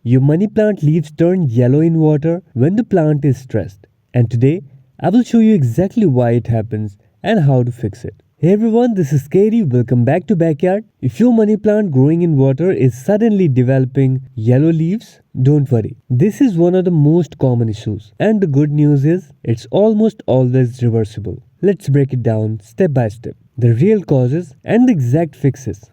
Your money plant leaves turn yellow in water when the plant is stressed. And today, I will show you exactly why it happens and how to fix it. Hey everyone, this is Scary. Welcome back to Backyard. If your money plant growing in water is suddenly developing yellow leaves, don't worry. This is one of the most common issues. And the good news is, it's almost always reversible. Let's break it down step by step. The real causes and the exact fixes.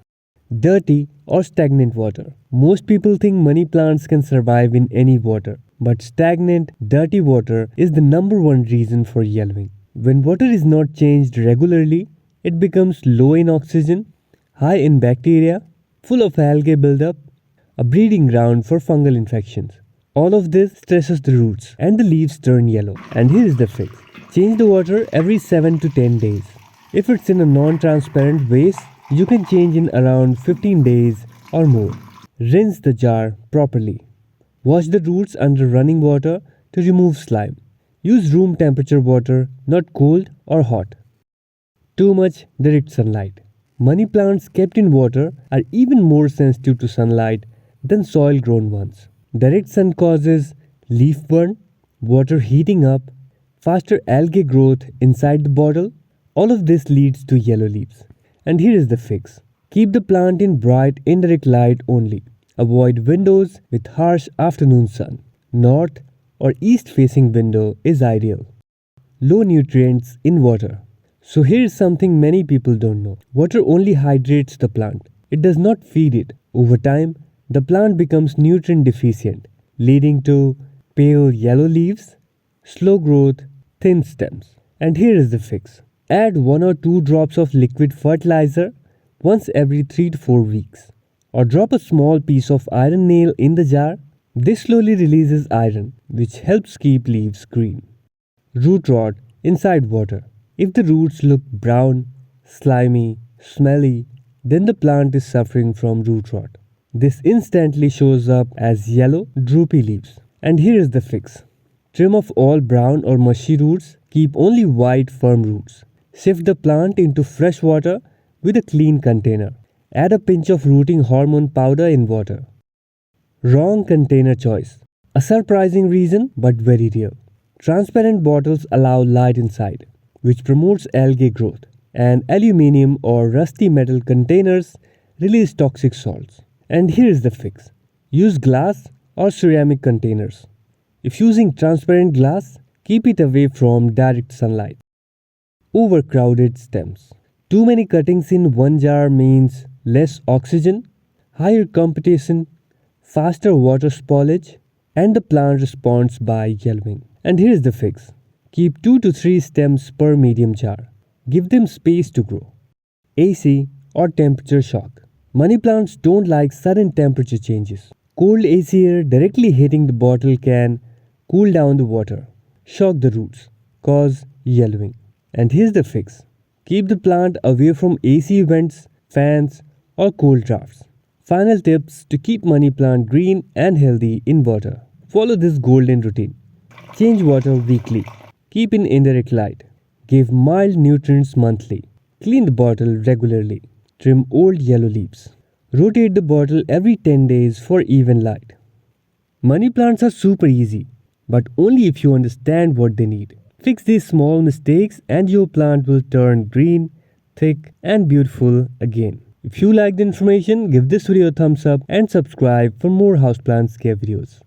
Dirty or stagnant water. Most people think money plants can survive in any water, but stagnant, dirty water is the number one reason for yellowing. When water is not changed regularly, it becomes low in oxygen, high in bacteria, full of algae buildup, a breeding ground for fungal infections. All of this stresses the roots and the leaves turn yellow. And here is the fix. Change the water every 7 to 10 days. If it's in a non-transparent vase, you can change in around 15 days or more. Rinse the jar properly. Wash the roots under running water to remove slime. Use room temperature water, not cold or hot. Too much direct sunlight. Money plants kept in water are even more sensitive to sunlight than soil grown ones. Direct sun causes leaf burn, water heating up, faster algae growth inside the bottle. All of this leads to yellow leaves. And here is the fix. Keep the plant in bright indirect light only. Avoid windows with harsh afternoon sun. North or east facing window is ideal. Low nutrients in water. So here is something many people don't know. Water only hydrates the plant. It does not feed it. Over time, the plant becomes nutrient deficient, leading to pale yellow leaves, slow growth, thin stems. And here is the fix. Add 1 or 2 drops of liquid fertilizer once every 3 to 4 weeks. Or drop a small piece of iron nail in the jar. This slowly releases iron, which helps keep leaves green. Root rot inside water. If the roots look brown, slimy, smelly, then the plant is suffering from root rot. This instantly shows up as yellow, droopy leaves. And here is the fix. Trim off all brown or mushy roots. Keep only white, firm roots. Shift the plant into fresh water with a clean container. Add a pinch of rooting hormone powder in water. Wrong container choice. A surprising reason, but very real. Transparent bottles allow light inside, which promotes algae growth. And aluminium or rusty metal containers release toxic salts. And here is the fix. Use glass or ceramic containers. If using transparent glass, keep it away from direct sunlight. Overcrowded stems. Too many cuttings in one jar means less oxygen, higher competition, faster water spoilage, and the plant responds by yellowing. And here is the fix. Keep 2 to 3 stems per medium jar. Give them space to grow. AC or temperature shock. Money plants don't like sudden temperature changes. Cold AC air directly hitting the bottle can cool down the water, shock the roots, cause yellowing. And here's the fix. Keep the plant away from AC vents, fans, or cold drafts. Final tips to keep money plant green and healthy in water. Follow this golden routine. Change water weekly. Keep in indirect light. Give mild nutrients monthly. Clean the bottle regularly. Trim old yellow leaves. Rotate the bottle every 10 days for even light. Money plants are super easy, but only if you understand what they need. Fix these small mistakes and your plant will turn green, thick and beautiful again. If you like the information, give this video a thumbs up and subscribe for more houseplant care videos.